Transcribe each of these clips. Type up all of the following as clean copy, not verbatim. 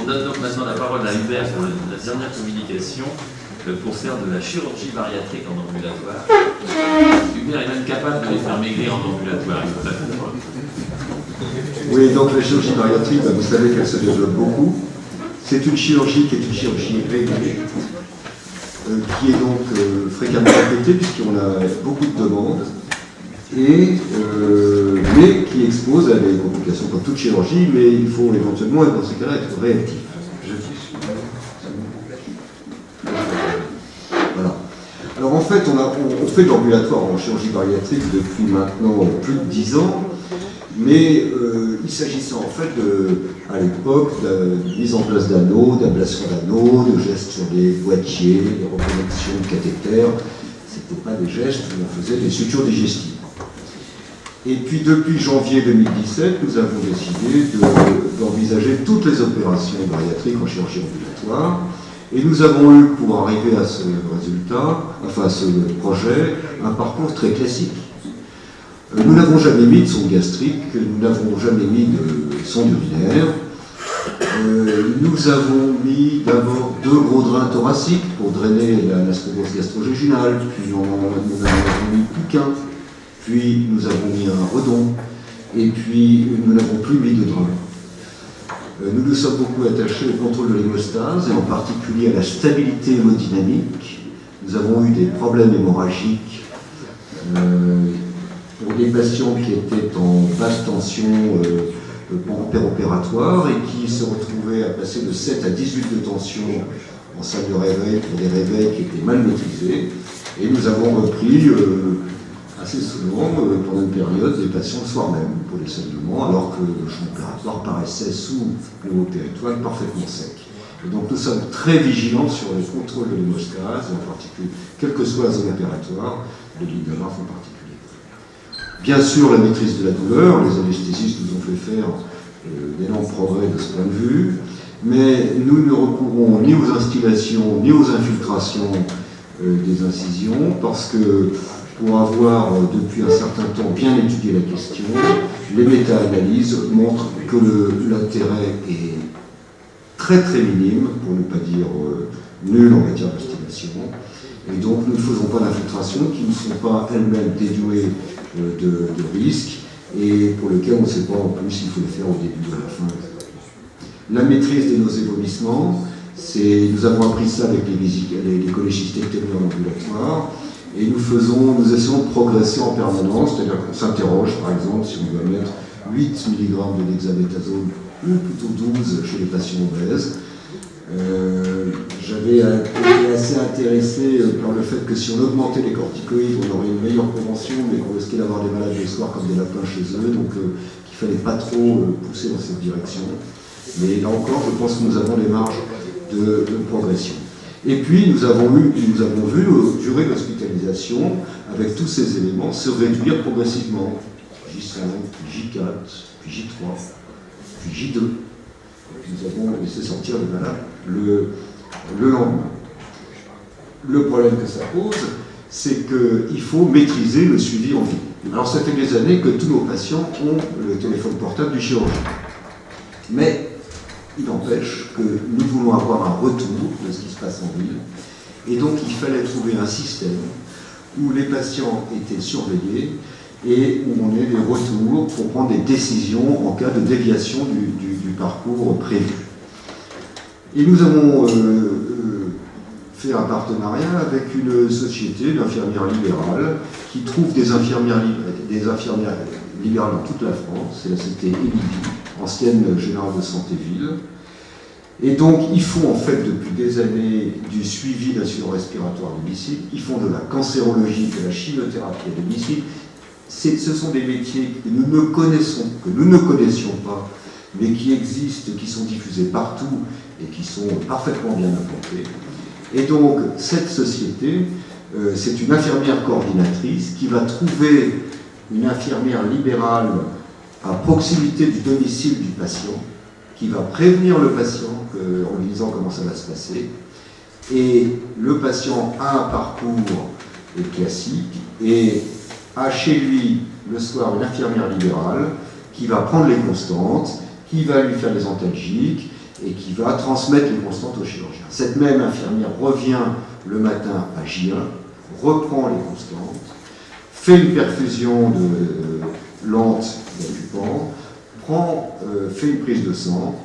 donne donc maintenant la parole à Hubert pour la dernière communication pour faire de la chirurgie bariatrique en ambulatoire. Hubert est même capable de les faire maigrir en ambulatoire. Oui, donc la chirurgie bariatrique, vous savez qu'elle se développe beaucoup. C'est une chirurgie qui est une chirurgie régulée, qui est donc fréquemment répétée puisqu'on a beaucoup de demandes, mais qui expose à des complications comme toute chirurgie, mais il faut éventuellement, dans ce cas-là, être réactif. Voilà. Alors en fait, on fait de l'ambulatoire en chirurgie bariatrique depuis maintenant plus de 10 ans, mais il s'agissait en fait, à l'époque, de mise en place d'anneaux, d'ablation d'anneaux, de gestes sur des boîtiers, de reconnexion de cathéters. Ce n'étaient pas des gestes où on faisait des sutures digestives. Et puis depuis janvier 2017, nous avons décidé d'envisager toutes les opérations bariatriques en chirurgie ambulatoire. Et nous avons eu, pour arriver à ce résultat, enfin à ce projet, un parcours très classique. Nous n'avons jamais mis de sonde gastrique, nous n'avons jamais mis de sonde urinaire. Nous avons mis d'abord 2 gros drains thoraciques pour drainer la sclérose gastro-jejunale, puis nous n'en avons mis plus qu'un. Puis nous avons mis un redon, et puis nous n'avons plus mis de drain. Nous nous sommes beaucoup attachés au contrôle de l'hémostase, et en particulier à la stabilité hémodynamique. Nous avons eu des problèmes hémorragiques pour des patients qui étaient en basse tension péropératoire et qui se retrouvaient à passer de 7 à 18 de tension en salle de réveil pour des réveils qui étaient mal maîtrisés. Et nous avons repris assez souvent, pendant une période, des patients le soir même pour les saignements, alors que le champ opératoire paraissait sous le péritoine parfaitement sec. Et donc nous sommes très vigilants sur le contrôle de l'hémostase, en particulier, quelle que soit la zone opératoire, le lit de lymphe en particulier. Bien sûr, la maîtrise de la douleur, les anesthésistes nous ont fait faire d'énormes progrès de ce point de vue, mais nous ne recourons ni aux instillations, ni aux infiltrations des incisions, parce que pour avoir, depuis un certain temps, bien étudié la question, les méta-analyses montrent que l'intérêt est très très minime, pour ne pas dire nul en matière d'estimation. Et donc nous ne faisons pas d'infiltration qui ne sont pas elles-mêmes déduées de risques et pour lesquelles on ne sait pas en plus s'il faut les faire au début ou à la fin. La maîtrise des nausées et vomissements, nous avons appris ça avec les cholécystectomies en ambulatoire. Et nous essayons de progresser en permanence, c'est-à-dire qu'on s'interroge, par exemple, si on doit mettre 8 mg de dexaméthasone ou plutôt 12 chez les patients obèses. J'avais été assez intéressé par le fait que si on augmentait les corticoïdes, on aurait une meilleure prévention, mais qu'on risquait d'avoir des malades le soir comme des lapins chez eux, donc qu'il ne fallait pas trop pousser dans cette direction. Mais là encore, je pense que nous avons des marges de progression. Et puis, nous avons vu durée l'hospitalisation, avec tous ces éléments, se réduire progressivement. J5, puis J4, puis J3, puis J2. Nous avons laissé sortir les malades le lendemain. Le problème que ça pose, c'est qu'il faut maîtriser le suivi en vie. Alors, ça fait des années que tous nos patients ont le téléphone portable du chirurgien. Mais il n'empêche que nous voulons avoir un retour de ce qui se passe en ville. Et donc, il fallait trouver un système où les patients étaient surveillés et où on ait des retours pour prendre des décisions en cas de déviation du parcours prévu. Et nous avons fait un partenariat avec une société d'infirmières libérales qui trouve des infirmières libérales dans toute la France. C'est la société Elivi, ancienne Générale de Santé Ville. Et donc, ils font en fait depuis des années du suivi d'insuffisance respiratoire à domicile, ils font de la cancérologie, de la chimiothérapie à domicile. Ce sont des métiers que nous ne connaissions pas, mais qui existent, qui sont diffusés partout et qui sont parfaitement bien implantés. Et donc, cette société, c'est une infirmière coordinatrice qui va trouver une infirmière libérale à proximité du domicile du patient, qui va prévenir le patient en lui disant comment ça va se passer. Et le patient a un parcours classique et a chez lui le soir une infirmière libérale qui va prendre les constantes, qui va lui faire les antalgiques et qui va transmettre les constantes au chirurgien. Cette même infirmière revient le matin à J1, reprend les constantes, fait une perfusion lente d'occupant, fait une prise de sang,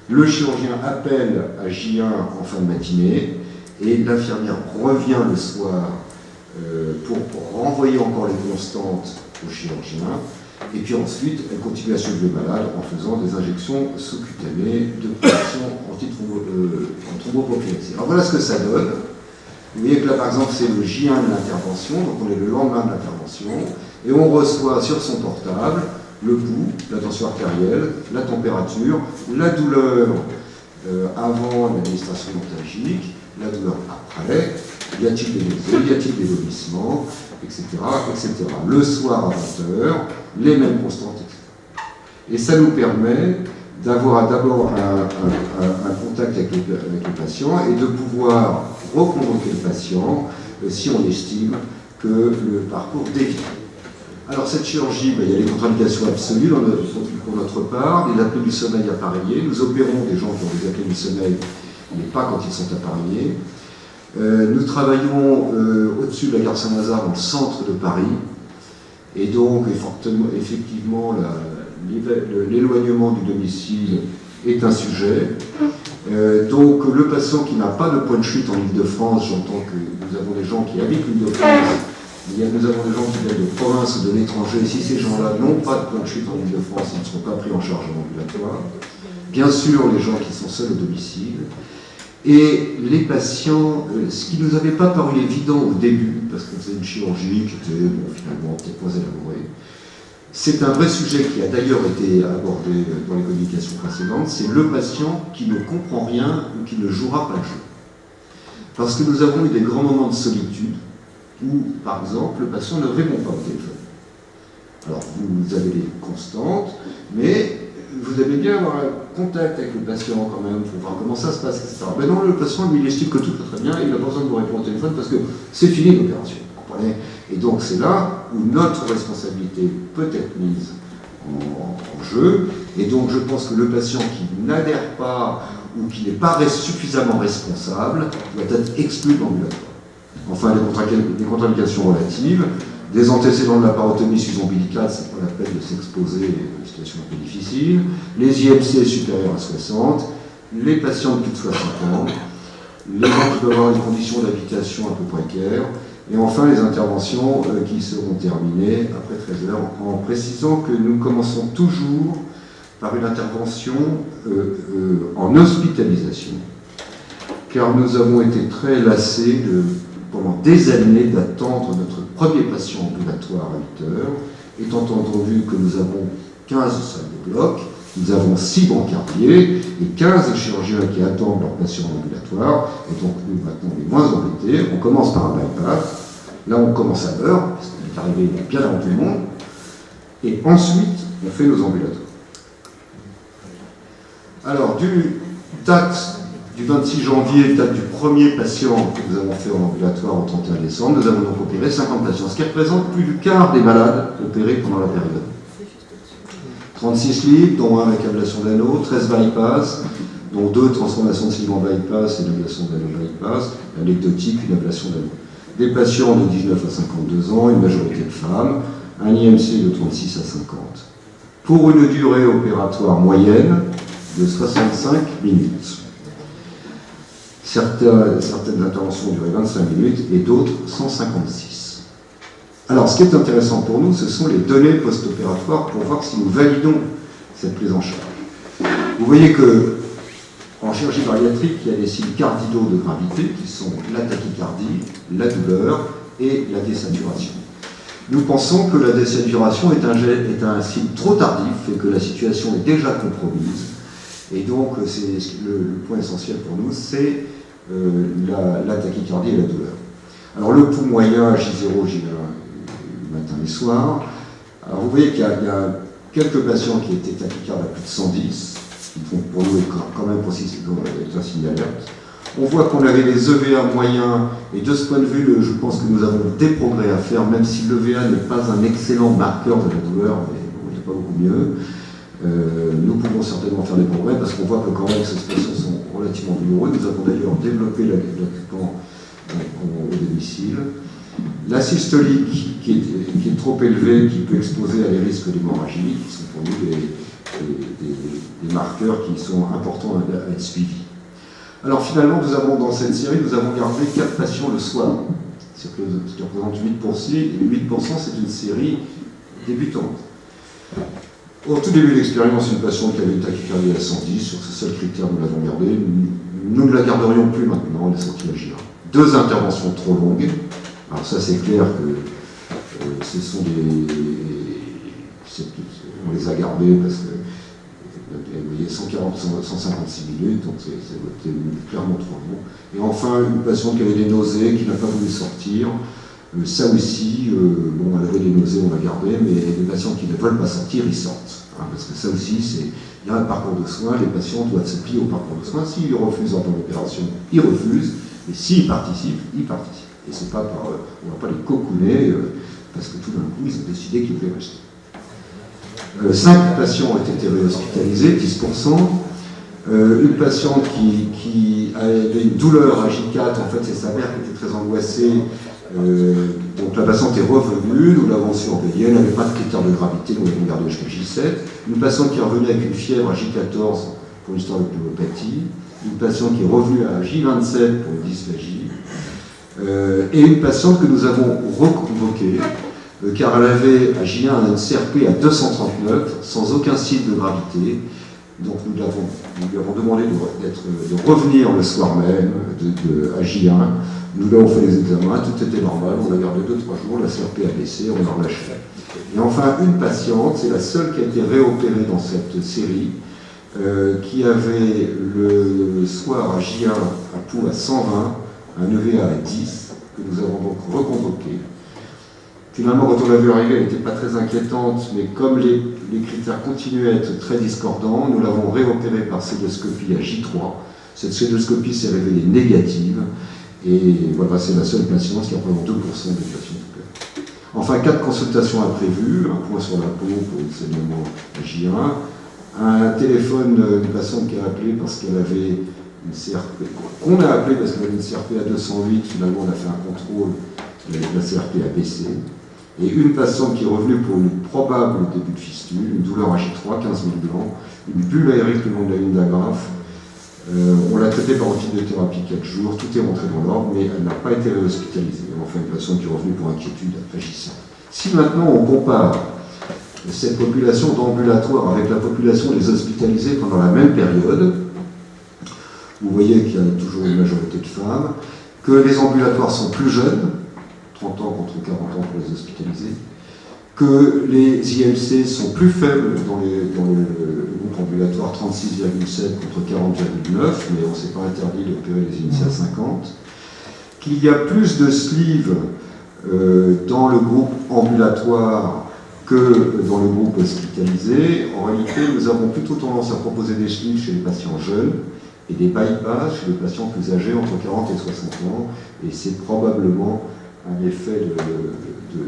le chirurgien appelle à J1 en fin de matinée et l'infirmière revient le soir pour renvoyer encore les constantes au chirurgien. Et puis ensuite, elle continue à suivre le malade en faisant des injections sous-cutanées de protection anti-thromboprophylaxie. Alors voilà ce que ça donne. Vous voyez que là, par exemple, c'est le J1 de l'intervention, donc on est le lendemain de l'intervention, et on reçoit sur son portable le pouls, la tension artérielle, la température, la douleur avant l'administration antalgique, la douleur après, y a-t-il des nausées, y a-t-il des vomissements, etc., etc. Le soir à 20h, les mêmes constantes, etc. Et ça nous permet d'avoir d'abord un contact avec le patient et de pouvoir reconvoquer le patient si on estime que le parcours dévie. Alors cette chirurgie, il y a les contre-indications absolues pour notre part, les apnées du sommeil appareillées. Nous opérons des gens qui ont des apnées du sommeil, mais pas quand ils sont appareillés. Nous travaillons au-dessus de la gare Saint-Lazare, dans le centre de Paris, et donc effectivement l'éloignement du domicile est un sujet. Donc le patient qui n'a pas de point de chute en Île-de-France, j'entends que nous avons des gens qui habitent l'Île-de-France, nous avons des gens qui viennent de province ou de l'étranger. Si ces gens-là n'ont pas de point de chute en Île-de-France, ils ne seront pas pris en charge en ambulatoire. Bien sûr, les gens qui sont seuls au domicile. Et les patients, ce qui ne nous avait pas paru évident au début, parce qu'on faisait une chirurgie qui était finalement peut-être moins élaborée, c'est un vrai sujet qui a d'ailleurs été abordé dans les communications précédentes, c'est le patient qui ne comprend rien ou qui ne jouera pas le jeu. Parce que nous avons eu des grands moments de solitude où, par exemple, le patient ne répond pas au téléphone. Alors, vous avez les constantes, mais vous aimez bien avoir un contact avec le patient quand même, pour voir comment ça se passe, etc. Mais non, le patient, lui, il estime que tout va très bien, il n'a pas besoin de vous répondre au téléphone parce que c'est fini l'opération, vous comprenez ? Et donc c'est là où notre responsabilité peut être mise en jeu, et donc je pense que le patient qui n'adhère pas ou qui n'est pas suffisamment responsable doit être exclu de l'ambulatoire. Enfin, les contre-indications relatives, des antécédents de la parotomie sous-ombilicale, c'est pas la peine de s'exposer à une situation un peu difficile, les IMC supérieurs à 60, les patients de plus de 60 ans, les gens qui peuvent avoir une condition d'habitation un peu précaire, et enfin les interventions qui seront terminées après 13 heures, en précisant que nous commençons toujours par une intervention en hospitalisation, car nous avons été très lassés pendant des années d'attendre notre premier patient ambulatoire à 8 heures, étant entendu que nous avons 15 salles de bloc, nous avons 6 brancardiers et 15 chirurgiens qui attendent leur patient ambulatoire, et donc nous maintenant on est moins embêtés, on commence par un bypass, là on commence à l'heure, parce qu'on est arrivé bien avant tout le monde, et ensuite on fait nos ambulatoires. Alors date du 26 janvier, date du premier patient que nous avons fait en ambulatoire au 31 décembre, nous avons donc opéré 50 patients, ce qui représente plus du quart des malades opérés pendant la période. 36 libres, dont 1 avec ablation d'anneau, 13 bypass, dont 2 transformations de sleeve en bypass et une ablation d'anneau bypass, anecdotique, une ablation d'anneau. Des patients de 19 à 52 ans, une majorité de femmes, un IMC de 36 à 50. Pour une durée opératoire moyenne de 65 minutes. Certaines interventions duraient 25 minutes et d'autres 156. Alors, ce qui est intéressant pour nous, ce sont les données post-opératoires pour voir si nous validons cette prise en charge. Vous voyez que en chirurgie bariatrique, il y a des signes cardinaux de gravité qui sont la tachycardie, la douleur et la désaturation. Nous pensons que la désaturation est un signe trop tardif et que la situation est déjà compromise. Et donc, le point essentiel pour nous, c'est la tachycardie et la douleur. Alors, le pouls moyen, J0, J1, le matin et soir. Alors, vous voyez qu'il y a quelques patients qui étaient tachycardes à plus de 110, qui font pour nous quand même être un signe d'alerte. On voit qu'on avait des EVA moyens, et de ce point de vue, je pense que nous avons des progrès à faire, même si l'EVA n'est pas un excellent marqueur de la douleur, mais bon, il n'est pas beaucoup mieux. nous pouvons certainement faire des progrès parce qu'on voit que quand même ces patients sont relativement douloureux. Nous avons d'ailleurs développé l'occupant au domicile. La systolique qui est trop élevée, qui peut exposer à des risques d'hémorragie, qui sont pour nous des marqueurs qui sont importants à être suivis. Alors finalement, dans cette série, nous avons gardé 4 patients le soir, ce qui représente 8%, et 8% c'est une série débutante. Au tout début de l'expérience, une patiente qui avait une tachycardie à 110, sur ce seul critère, nous l'avons gardée. Nous ne la garderions plus maintenant, elle est sortie agir. 2 interventions trop longues. Alors ça, c'est clair que ce sont on les a gardés parce que vous voyez 156 minutes, donc c'était clairement trop long. Et enfin, une patiente qui avait des nausées, qui n'a pas voulu sortir. Ça aussi, bon, elle avait des nausées, on l'a gardé, mais les patients qui ne veulent pas sortir, ils sortent. Hein, parce que ça aussi, il y a un parcours de soins, les patients doivent se plier au parcours de soins. S'ils refusent en temps d'opération, ils refusent, et s'ils participent, ils participent. Et c'est pas par, on ne va pas les cocooner, parce que tout d'un coup, ils ont décidé qu'ils voulaient rester. 5 patients ont été réhospitalisés, 10%. Une patiente qui avait une douleur à J4, en fait, c'est sa mère qui était très angoissée. Donc la patiente est revenue, nous l'avons surveillée, elle n'avait pas de critères de gravité, nous l'avons gardée jusqu'à J7. Une patiente qui est revenue avec une fièvre à J14 pour une histoire de pneumopathie. Une patiente qui est revenue à J27 pour une dysphagie. Et une patiente que nous avons reconvoquée, car elle avait à J1 un CRP à 239, sans aucun signe de gravité. Donc nous lui avons demandé de revenir le soir même à J1. Nous lui avons fait les examens, tout était normal, on l'a gardé 2-3 jours, la CRP a baissé, on l'a relâché. Et enfin, une patiente, c'est la seule qui a été réopérée dans cette série, qui avait le soir à J1 un pouls à 120, un EVA à 10, que nous avons donc reconvoqué. Finalement, quand on l'a vu arriver, elle n'était pas très inquiétante, mais comme les critères continuaient à être très discordants, nous l'avons réopérée par cédoscopie à J3. Cette cédoscopie s'est révélée négative, et voilà, c'est la seule patiente qui représente 2% des patients. Enfin, 4 consultations imprévues, un point sur la peau pour le saignement à J1, un téléphone d'une patiente qui a appelé parce qu'elle avait une CRP, qu'on a appelé parce qu'elle avait une CRP à 208, finalement on a fait un contrôle, la CRP a baissé. Et une patiente qui est revenue pour une probable début de fistule, une douleur à J3, 15 000 blancs, une bulle aérique le long de la ligne d'agrafe. On l'a traitée par antibiothérapie 4 jours, tout est rentré dans l'ordre, mais elle n'a pas été réhospitalisée. Enfin, une patiente qui est revenue pour inquiétude agissante. Si maintenant on compare cette population d'ambulatoire avec la population des hospitalisés pendant la même période, vous voyez qu'il y a toujours une majorité de femmes, que les ambulatoires sont plus jeunes, 30 ans contre 40 ans pour les hospitalisés, que les IMC sont plus faibles dans le groupe ambulatoire, 36,7 contre 40,9, mais on ne s'est pas interdit d'opérer les IMC à 50, qu'il y a plus de sleeves dans le groupe ambulatoire que dans le groupe hospitalisé. En réalité, nous avons plutôt tendance à proposer des sleeves chez les patients jeunes et des bypass chez les patients plus âgés, entre 40 et 60 ans, et c'est probablement un effet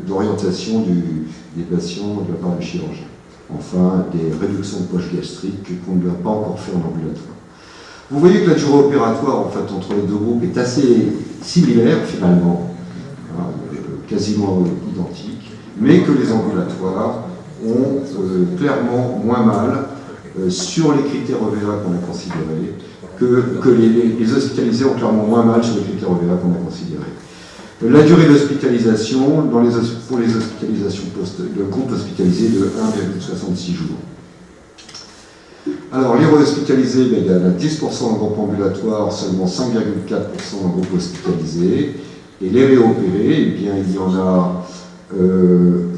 d'orientation des patients de la part du chirurgien. Enfin, des réductions de poche gastrique qu'on ne doit pas encore faire en ambulatoire. Vous voyez que la durée opératoire en fait, entre les deux groupes est assez similaire finalement, quasiment identique, mais que les ambulatoires ont clairement moins mal sur les critères OVA qu'on a considérés, que les hospitalisés ont clairement moins mal sur les critères OVA qu'on a considérés. La durée d'hospitalisation pour les hospitalisations le groupe hospitalisé de 1,66 jours. Alors, les re-hospitalisés, il y en a 10% dans le groupe ambulatoire, seulement 5,4% dans le groupe hospitalisé. Et les réopérés, eh bien, il y en a 2%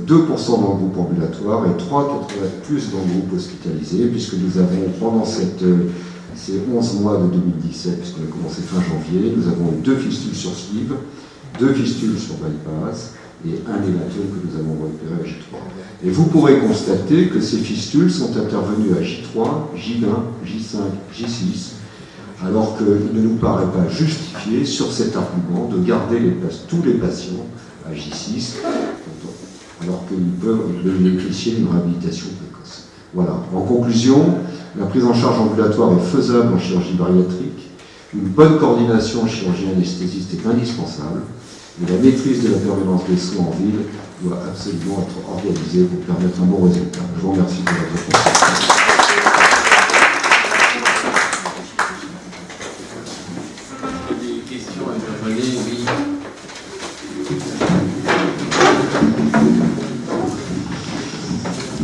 dans le groupe ambulatoire et 3,80 plus dans le groupe hospitalisé, puisque nous avons, pendant ces 11 mois de 2017, puisqu'on a commencé fin janvier, nous avons 2 fistules sur sleeve, 2 fistules sur bypass et un hématome que nous avons repéré à J3. Et vous pourrez constater que ces fistules sont intervenues à J3, J1, J5, J6, alors qu'il ne nous paraît pas justifié sur cet argument de garder tous les patients à J6, alors qu'ils peuvent bénéficier d'une réhabilitation précoce. Voilà. En conclusion, la prise en charge ambulatoire est faisable en chirurgie bariatrique. Une bonne coordination chirurgien-anesthésiste est indispensable. Et la maîtrise de la permanence des soins en ville doit absolument être organisée pour permettre un bon résultat. Je vous remercie pour votre attention. Des questions à René, oui.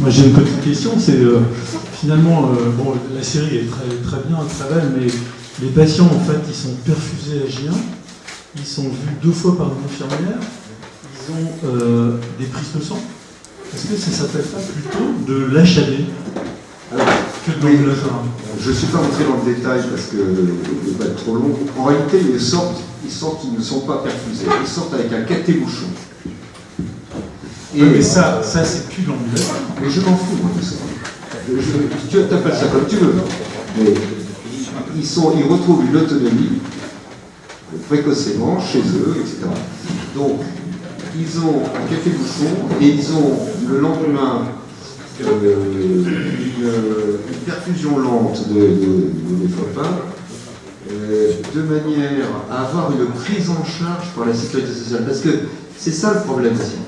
Moi j'ai une petite question, c'est finalement, bon, la série est très bien, très belle, mais les patients en fait ils sont perfusés à J1, ils sont vus 2 fois par une infirmière, ils ont des prises de sang. Est-ce que ça s'appelle pas plutôt de l'HAD que de l'ambulatoire? Je ne suis pas rentré dans le détail parce que ne va pas être trop long. En réalité, ils ne sont pas perfusés, ils sortent avec un caté-bouchon. Mais ça c'est plus de l'ambulatoire. Mais je m'en fous, moi, de ça. Tu t'appelles ça comme tu veux. Mais ils retrouvent une autonomie précocement chez eux, etc. Donc, ils ont un café-bouchon et ils ont le lendemain une perfusion lente des flopins de manière à avoir une prise en charge par la sécurité sociale. Parce que c'est ça le problème aussi.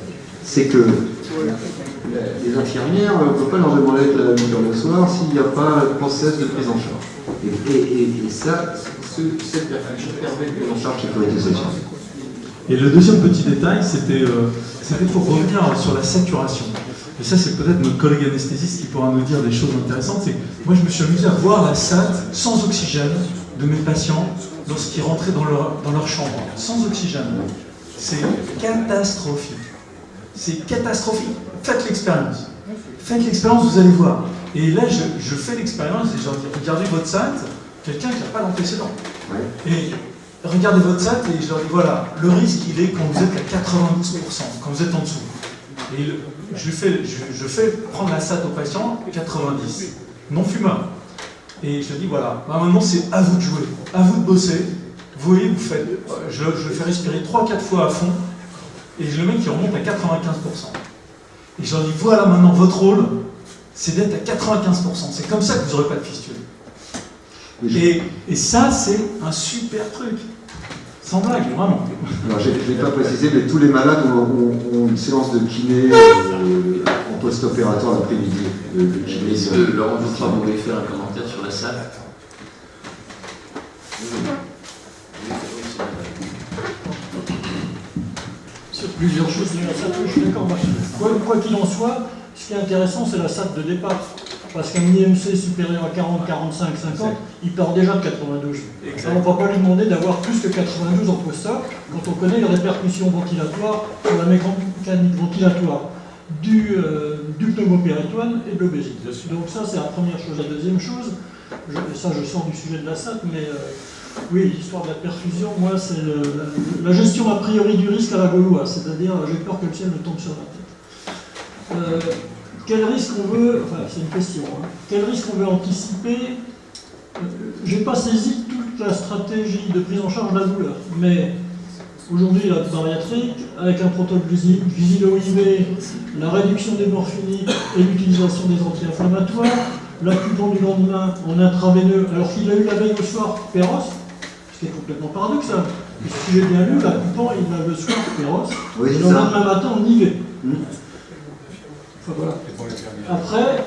C'est que les infirmières, on ne peut pas leur demander de la mesure le soir s'il n'y a pas un process de prise en charge. Et ça, cette perfusion permet une prise en charge sécurité sociale. Et le deuxième petit détail, c'était pour revenir sur la saturation. Et ça, c'est peut-être notre collègue anesthésiste qui pourra nous dire des choses intéressantes. C'est que moi, je me suis amusé à voir la SAT sans oxygène de mes patients lorsqu'ils rentraient dans leur chambre. Sans oxygène. C'est catastrophique. C'est catastrophique. Faites l'expérience. Faites l'expérience, vous allez voir. Et là, je fais l'expérience et je leur dis, regardez votre SAT, quelqu'un qui n'a pas d'antécédent. Ouais. Et regardez votre SAT et je leur dis, voilà, le risque, il est quand vous êtes à 92%, quand vous êtes en dessous. Et je fais prendre la SAT au patient, 90, non fumeur. Et je dis, voilà, bah maintenant c'est à vous de jouer, à vous de bosser. Vous voyez, vous faites, je le fais respirer 3-4 fois à fond, et le mec il remonte à 95%. Et je leur dis, voilà maintenant votre rôle, c'est d'être à 95%. C'est comme ça que vous n'aurez pas de fistule. Et ça, c'est un super truc. Sans blague, vraiment. Alors, je ne vais pas préciser, mais tous les malades ont une séance de kiné en post-opératoire l'après-midi. Est-ce que Laurent Dutra voulait faire un commentaire sur la salle? Sur plusieurs choses de la SAT, je suis d'accord. Quoi qu'il en soit, ce qui est intéressant, c'est la SAT de départ. Parce qu'un IMC supérieur à 40, 45, 50, il part déjà de 92. Alors on ne va pas lui demander d'avoir plus que 92 en post-op quand on connaît les répercussions ventilatoires sur la mécanique ventilatoire du pneumopéritoine et de l'obésité. Donc ça, c'est la première chose. La deuxième chose, je sors du sujet de la SAT, mais oui, l'histoire de la perfusion, moi, c'est la gestion a priori du risque à la gauloise, c'est-à-dire j'ai peur que le ciel me tombe sur la tête. Quel risque on veut, enfin c'est une question, hein. Quel risque on veut anticiper? J'ai pas saisi toute la stratégie de prise en charge de la douleur, mais aujourd'hui la bariatrique, avec un protocole Gusilo-IV, la réduction des morphiniques et l'utilisation des anti-inflammatoires, l'accupant du lendemain en intraveineux, alors qu'il a eu la veille au soir Péros, ce qui est complètement paradoxal. Si j'ai bien lu, l'accupant il a le soir Péros, oui, et le lendemain matin en IV. Enfin, voilà. Après,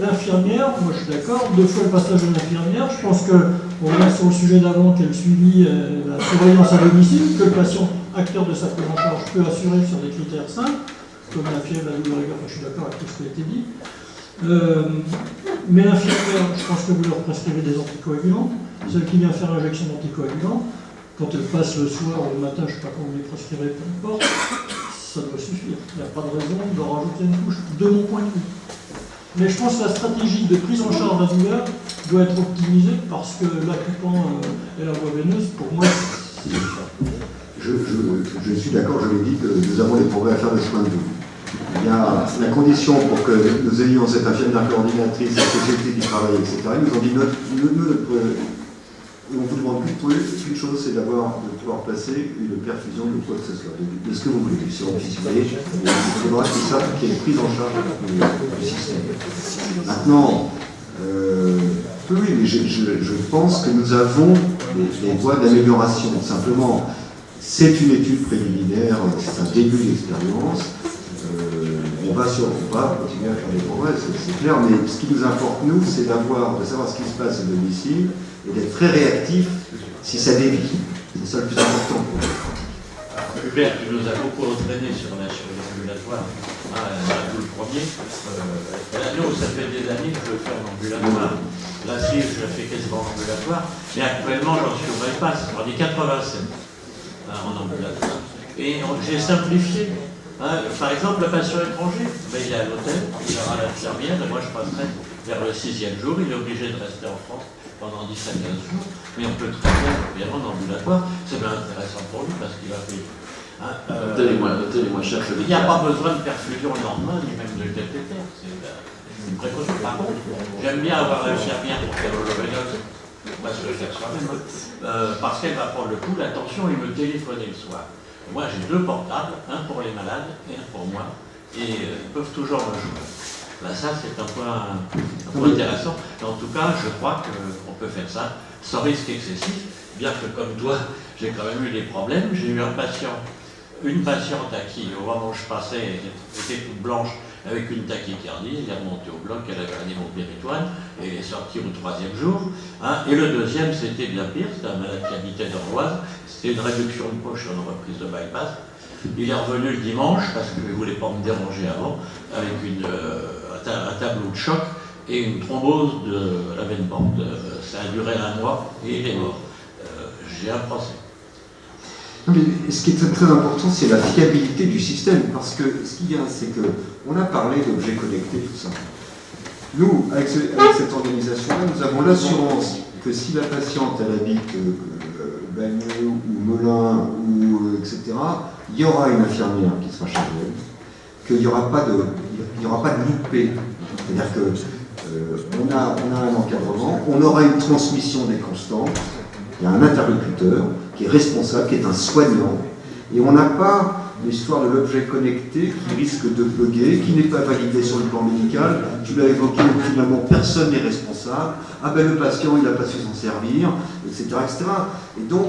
l'infirmière, moi je suis d'accord, 2 fois le passage de l'infirmière, je pense qu'on revient sur le sujet d'avant qui est le suivi, la surveillance à domicile, que le patient, acteur de sa prise en charge, peut assurer sur des critères simples, comme la fièvre, la douleur aiguë, je suis d'accord avec tout ce qui a été dit. Mais l'infirmière, je pense que vous leur prescrivez des anticoagulants, celle qui vient faire l'injection d'anticoagulants, quand elle passe le soir ou le matin, je ne sais pas comment vous les prescrivez, peu importe, ça doit suffire. Il n'y a pas de raison de rajouter une couche, de mon point de vue. Mais je pense que la stratégie de prise en charge de la douleur doit être optimisée parce que l'accupant et la voie veineuse, pour moi, c'est ça. Je suis d'accord, je l'ai dit, que nous avons des progrès à faire de ce point de vue. Il y a la condition pour que nous ayons cette infirmière coordinatrice, cette société qui travaille, etc. Ils nous ont dit on vous demande qu'une chose, c'est de pouvoir passer une perfusion de quoi que ce soit, de ce que vous voulez, du sérum ficelé. Il faudra tout ça qui est pris en charge du système. Maintenant, oui, mais je pense que nous avons des voies d'amélioration. Simplement, c'est une étude préliminaire, c'est un début d'expérience. On va continuer à faire des progrès, c'est clair, mais ce qui nous importe, nous, c'est de savoir ce qui se passe à domicile et d'être très réactif si ça dévie. C'est ça le plus important. Hubert, tu nous as beaucoup entraîné sur la chirurgie ambulatoire. Le premier. Nous, ça fait des années que je le fais en ambulatoire. La sleeve, je la fais quasiment en ambulatoire. Mais actuellement, j'en suis au bypass. On dit 87 en ambulatoire. Et j'ai simplifié. Par exemple, le patient étranger, il est à l'hôtel, il aura l'infirmière, et moi je passerai vers le 6e jour, il est obligé de rester en France pendant 10 à 15 jours, mais on peut très bien en ambulatoire, c'est bien intéressant pour lui parce qu'il va payer. Notez-les-moi, cher. Il n'y a pas besoin de perfusion le lendemain, ni même de cathéter, c'est une précaution. Par contre, j'aime bien avoir l'infirmière pour faire l'holovénose, on va se le faire soi-même, parce qu'elle va prendre le coup, la tension et me téléphoner le soir. Moi, j'ai 2 portables, un pour les malades et un pour moi, et ils peuvent toujours me jouer. Là, ça, c'est un point intéressant. Et en tout cas, je crois qu'on peut faire ça sans risque excessif, bien que comme toi, j'ai quand même eu des problèmes. J'ai eu une patiente à qui, au moment où je passais, était toute blanche avec une tachycardie, elle est remontée au bloc, elle avait un hémopéritoine, et elle est sortie au 3e jour. Et le deuxième, c'était bien pire, c'était un malade qui habitait dans l'Oise, c'était une réduction de poche sur une reprise de bypass. Il est revenu le dimanche, parce qu'il ne voulait pas me déranger avant, avec un tableau de choc et une thrombose de la veine morte. Ça a duré 1 mois et il est mort. J'ai un procès. Non, mais ce qui est très important, c'est la fiabilité du système, parce que ce qu'il y a, c'est qu'on a parlé d'objets connectés, tout ça. Nous, avec cette organisation-là, nous avons l'assurance que si la patiente, elle habite Bagneux ou Melun, ou etc., il y aura une infirmière qui sera chargée d'elle, qu'il n'y aura pas de loupé. C'est-à-dire qu'on a un encadrement, on aura une transmission des constantes, il y a un interlocuteur qui est responsable, qui est un soignant, et on n'a pas l'histoire de l'objet connecté qui risque de bugger, qui n'est pas validé sur le plan médical. Tu l'as évoqué, finalement personne n'est responsable. Le patient il n'a pas su s'en servir, etc., etc. Et donc,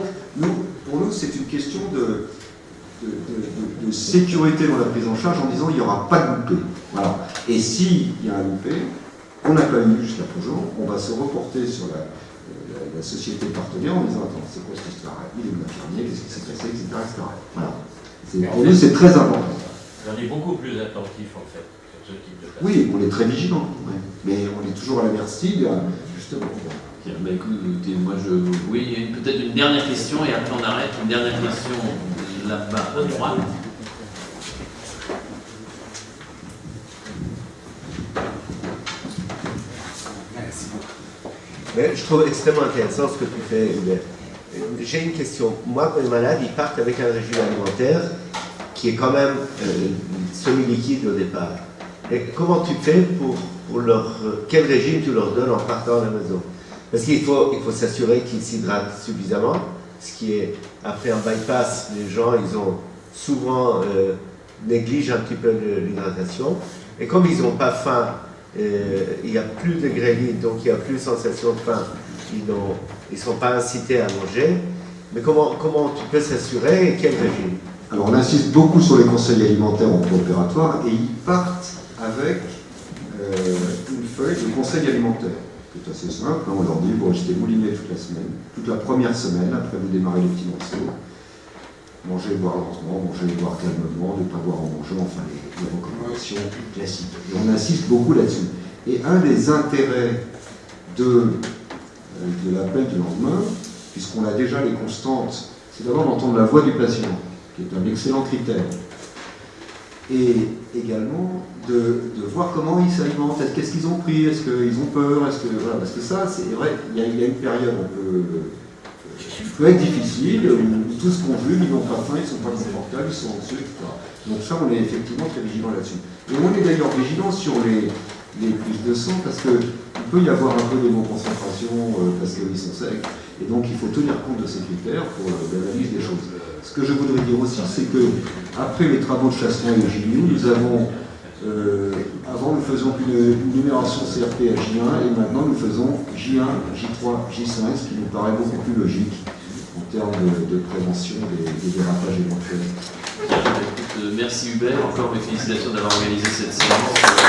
pour nous, c'est une question de sécurité dans la prise en charge en disant il n'y aura pas de loupé. Voilà. Et s'il y a un loupé, on n'a pas eu jusqu'à présent, on va se reporter sur la société partenaire en disant attends, c'est quoi cette histoire? Il est l'infirmier, qu'est-ce qui s'est passé, etc., etc. Voilà. Pour nous, c'est très important. On est beaucoup plus attentif en fait sur ce type de cas. Oui, on est très vigilant, ouais. Mais on est toujours à la merci justement. Écoutez, oui, il y a peut-être une dernière question et après on arrête. Une dernière question là-bas à droite. Merci beaucoup. Je trouve extrêmement intéressant ce que tu fais, Hubert. J'ai une question. Moi, mes malades, ils partent avec un régime alimentaire qui est quand même semi-liquide au départ. Et comment tu fais pour leur... Quel régime tu leur donnes en partant à la maison? Parce qu'il faut s'assurer qu'ils s'hydratent suffisamment, ce qui est, après un bypass, les gens, ils ont souvent négligent un petit peu l'hydratation. Et comme ils n'ont pas faim, il n'y a plus de gréline, donc il n'y a plus de sensation de faim, ils ne sont pas incités à manger. Mais comment tu peux s'assurer et quel régime? Alors on insiste beaucoup sur les conseils alimentaires en préopératoire et ils partent avec une feuille de conseils alimentaires. C'est assez simple, on leur dit, vous restez mouliné toute la semaine, toute la première semaine, après vous démarrez les petits morceaux, mangez et boire lentement, mangez et boire calmement, ne pas boire en mangeant, enfin les recommandations classiques. Et on insiste beaucoup là-dessus. Et un des intérêts de l'appel du lendemain, puisqu'on a déjà les constantes, c'est d'abord d'entendre la voix du patient, qui est un excellent critère. Et également de voir comment ils s'alimentent, qu'est-ce qu'ils ont pris, est-ce qu'ils ont peur, voilà, parce que ça, c'est vrai, il y a une période qui peut être difficile, où tout ce qu'on veut, ils n'ont pas faim, ils ne sont pas confortables, ils sont anxieux, etc. Donc ça, on est effectivement très vigilant là-dessus. Et on est d'ailleurs vigilant sur les prises de sang, parce qu'il peut y avoir un peu d'émoconcentration, parce qu'ils sont secs. Et donc il faut tenir compte de ces critères pour l'analyse des choses. Ce que je voudrais dire aussi, c'est que après les travaux de Chasseron et Gignoux, nous avons, avant nous faisions une numération CRP à J1 et maintenant nous faisons J1, J3, J5, ce qui nous paraît beaucoup plus logique en termes de prévention des dérapages éventuels. Merci Hubert, encore mes félicitations d'avoir organisé cette séance.